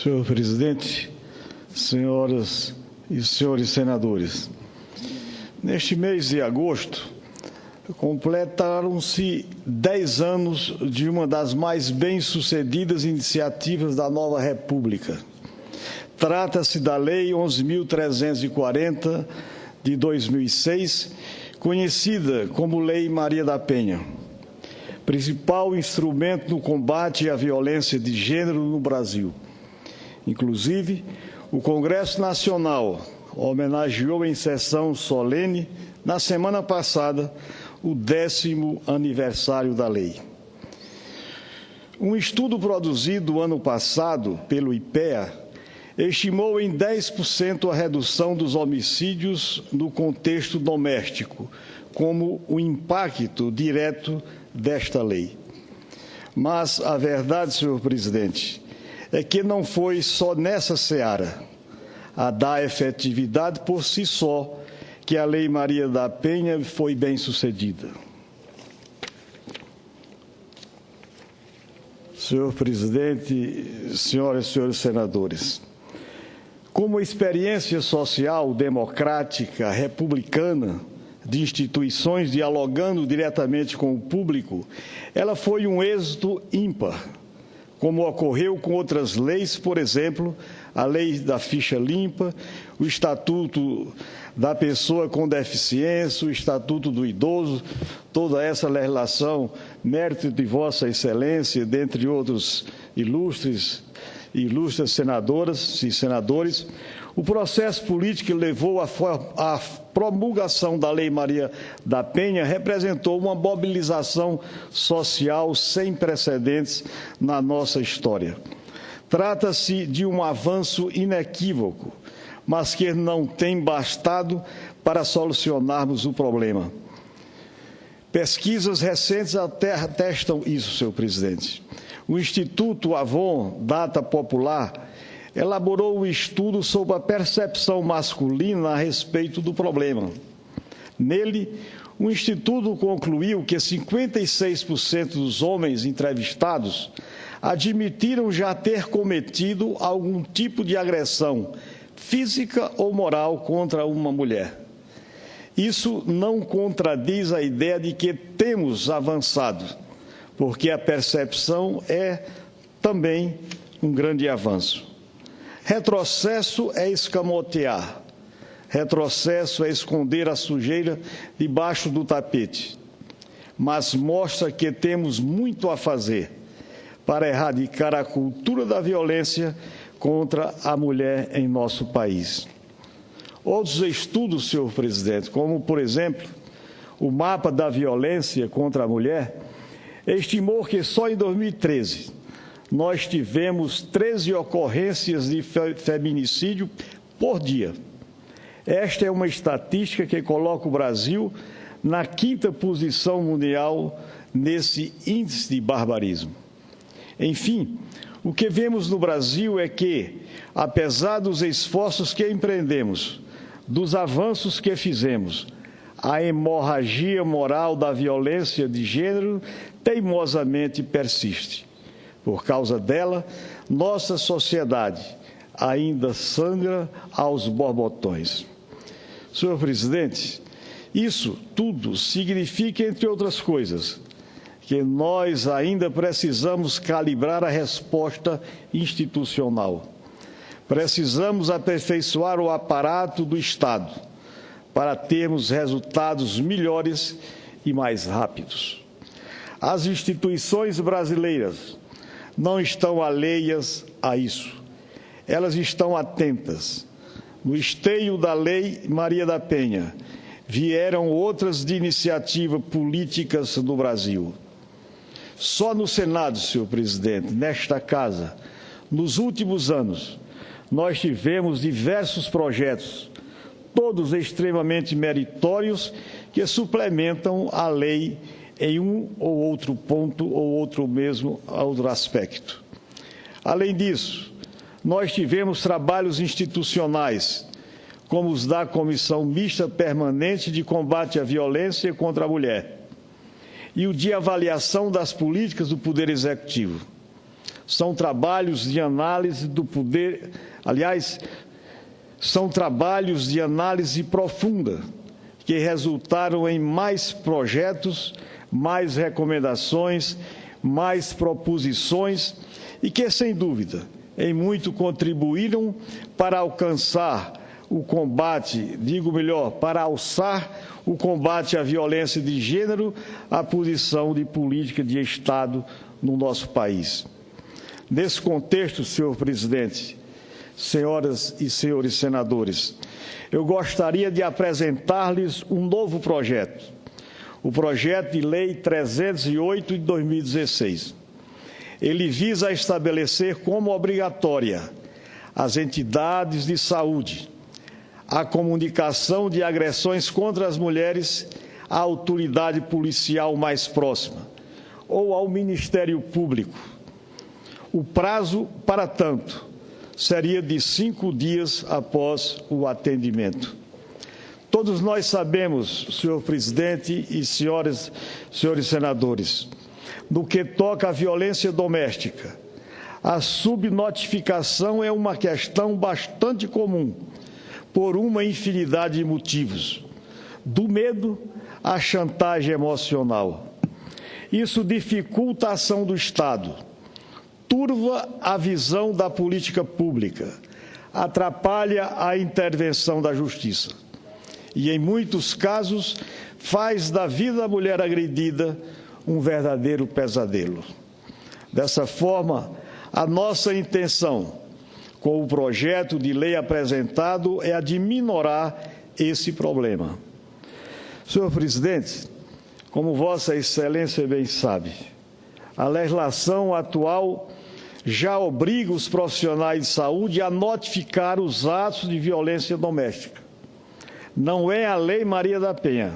Senhor presidente, senhoras e senhores senadores, neste mês de agosto, completaram-se 10 anos de uma das mais bem-sucedidas iniciativas da nova República. Trata-se da Lei 11.340, de 2006, conhecida como Lei Maria da Penha, principal instrumento no combate à violência de gênero no Brasil. Inclusive, o Congresso Nacional homenageou em sessão solene, na semana passada, o 10º aniversário da lei. Um estudo produzido ano passado pelo IPEA estimou em 10% a redução dos homicídios no contexto doméstico, como o impacto direto desta lei. Mas a verdade, senhor presidente, é que não foi só nessa seara, a dar efetividade por si só, que a Lei Maria da Penha foi bem-sucedida. Senhor presidente, senhoras e senhores senadores, como experiência social, democrática, republicana, de instituições dialogando diretamente com o público, ela foi um êxito ímpar, como ocorreu com outras leis, por exemplo, a Lei da Ficha Limpa, o Estatuto da Pessoa com Deficiência, o Estatuto do Idoso, toda essa legislação, mérito de Vossa Excelência, dentre outros ilustres senadoras e senadores. O processo político que levou à promulgação da Lei Maria da Penha representou uma mobilização social sem precedentes na nossa história. Trata-se de um avanço inequívoco, mas que não tem bastado para solucionarmos o problema. Pesquisas recentes até atestam isso, senhor presidente. O Instituto Avon Data Popular elaborou um estudo sobre a percepção masculina a respeito do problema. Nele, o Instituto concluiu que 56% dos homens entrevistados admitiram já ter cometido algum tipo de agressão física ou moral contra uma mulher. Isso não contradiz a ideia de que temos avançado, porque a percepção é também um grande avanço. Retrocesso é escamotear, retrocesso é esconder a sujeira debaixo do tapete, mas mostra que temos muito a fazer para erradicar a cultura da violência contra a mulher em nosso país. Outros estudos, senhor presidente, como, por exemplo, o Mapa da Violência contra a Mulher, estimou que só em 2013 nós tivemos 13 ocorrências de feminicídio por dia. Esta é uma estatística que coloca o Brasil na 5ª posição mundial nesse índice de barbarismo. Enfim, o que vemos no Brasil é que, apesar dos esforços que empreendemos, dos avanços que fizemos, a hemorragia moral da violência de gênero teimosamente persiste. Por causa dela, nossa sociedade ainda sangra aos borbotões. Senhor presidente, isso tudo significa, entre outras coisas, que nós ainda precisamos calibrar a resposta institucional. Precisamos aperfeiçoar o aparato do Estado para termos resultados melhores e mais rápidos. As instituições brasileiras não estão alheias a isso. Elas estão atentas. No esteio da Lei Maria da Penha, vieram outras de iniciativa políticas no Brasil. Só no Senado, senhor presidente, nesta casa, nos últimos anos, nós tivemos diversos projetos, todos extremamente meritórios, que suplementam a lei em um ou outro ponto ou outro aspecto. Além disso, nós tivemos trabalhos institucionais, como os da Comissão Mista Permanente de Combate à Violência contra a Mulher e o de avaliação das políticas do Poder Executivo. São trabalhos de análise do poder, aliás, são trabalhos de análise profunda que resultaram em mais projetos, mais recomendações, mais proposições e que, sem dúvida, em muito contribuíram para alcançar o combate, digo melhor, para alçar o combate à violência de gênero à posição de política de Estado no nosso país. Nesse contexto, senhor presidente, senhoras e senhores senadores, eu gostaria de apresentar-lhes um novo projeto, o projeto de lei 308 de 2016. Ele visa estabelecer como obrigatória às entidades de saúde a comunicação de agressões contra as mulheres à autoridade policial mais próxima ou ao Ministério Público. O prazo, para tanto, seria de 5 dias após o atendimento. Todos nós sabemos, senhor presidente e senhores senadores, no que toca à violência doméstica, a subnotificação é uma questão bastante comum, por uma infinidade de motivos, do medo à chantagem emocional. Isso dificulta a ação do Estado, turva a visão da política pública, atrapalha a intervenção da Justiça e, em muitos casos, faz da vida da mulher agredida um verdadeiro pesadelo. Dessa forma, a nossa intenção com o projeto de lei apresentado é a de minorar esse problema. Senhor presidente, como Vossa Excelência bem sabe, a legislação atual já obriga os profissionais de saúde a notificar os atos de violência doméstica. Não é a Lei Maria da Penha,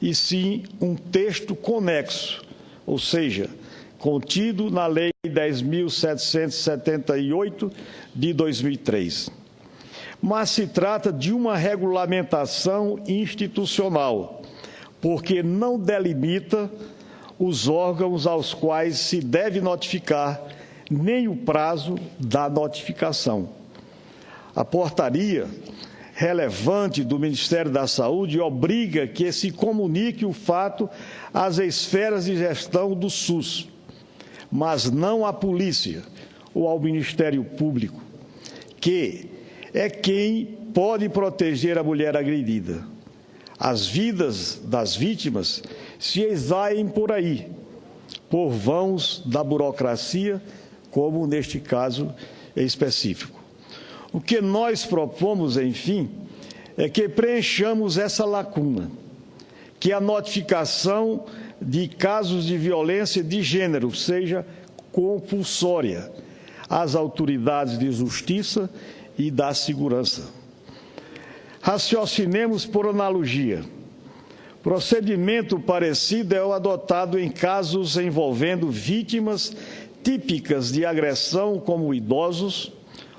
e sim um texto conexo, ou seja, contido na Lei 10.778 de 2003. Mas se trata de uma regulamentação institucional, porque não delimita os órgãos aos quais se deve notificar, nem o prazo da notificação. A portaria relevante do Ministério da Saúde obriga que se comunique o fato às esferas de gestão do SUS, mas não à polícia ou ao Ministério Público, que é quem pode proteger a mulher agredida. As vidas das vítimas se esvaem por aí, por vãos da burocracia, como neste caso específico. O que nós propomos, enfim, é que preenchamos essa lacuna, que a notificação de casos de violência de gênero seja compulsória às autoridades de justiça e da segurança. Raciocinemos por analogia. Procedimento parecido é o adotado em casos envolvendo vítimas típicas de agressão, como idosos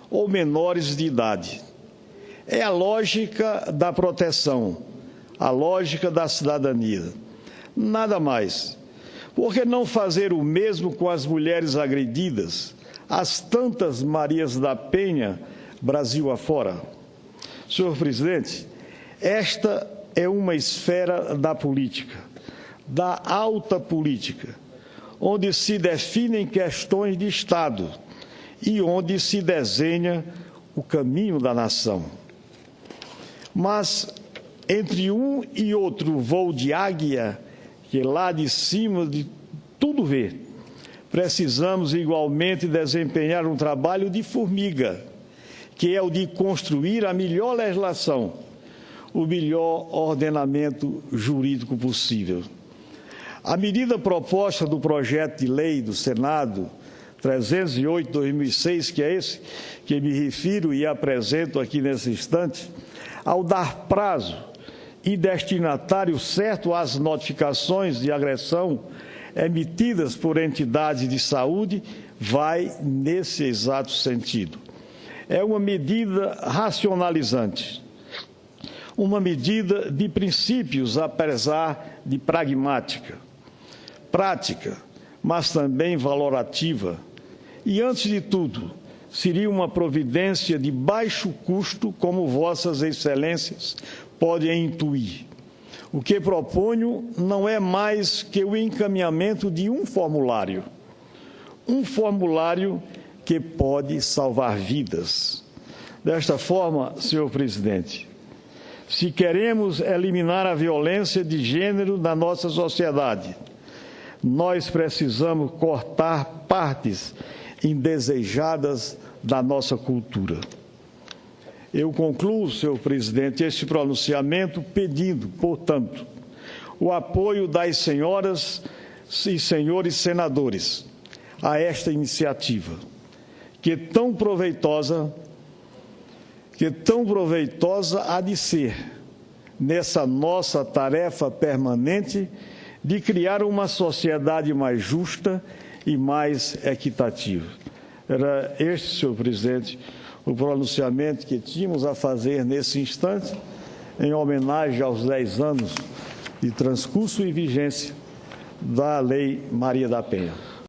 ou menores de idade. É a lógica da proteção, a lógica da cidadania. Nada mais. Por que não fazer o mesmo com as mulheres agredidas, as tantas Marias da Penha, Brasil afora? Senhor presidente, esta é uma esfera da política, da alta política, onde se definem questões de Estado e onde se desenha o caminho da nação. Mas, entre um e outro voo de águia, que lá de cima de tudo vê, precisamos igualmente desempenhar um trabalho de formiga, que é o de construir a melhor legislação, o melhor ordenamento jurídico possível. A medida proposta do projeto de lei do Senado 308 de 2006, que é esse que me refiro e apresento aqui nesse instante, ao dar prazo e destinatário certo às notificações de agressão emitidas por entidades de saúde, vai nesse exato sentido. É uma medida racionalizante, uma medida de princípios, apesar de pragmática, prática, mas também valorativa, E, antes de tudo, seria uma providência de baixo custo, como vossas excelências podem intuir. O que proponho não é mais que o encaminhamento de um formulário que pode salvar vidas. Desta forma, senhor presidente, se queremos eliminar a violência de gênero da nossa sociedade, nós precisamos cortar partes indesejadas da nossa cultura. Eu concluo, senhor presidente, este pronunciamento pedindo, portanto, o apoio das senhoras e senhores senadores a esta iniciativa, que tão proveitosa há de ser nessa nossa tarefa permanente de criar uma sociedade mais justa e mais equitativa. Era este, senhor presidente, o pronunciamento que tínhamos a fazer nesse instante, em homenagem aos 10 anos de transcurso e vigência da Lei Maria da Penha.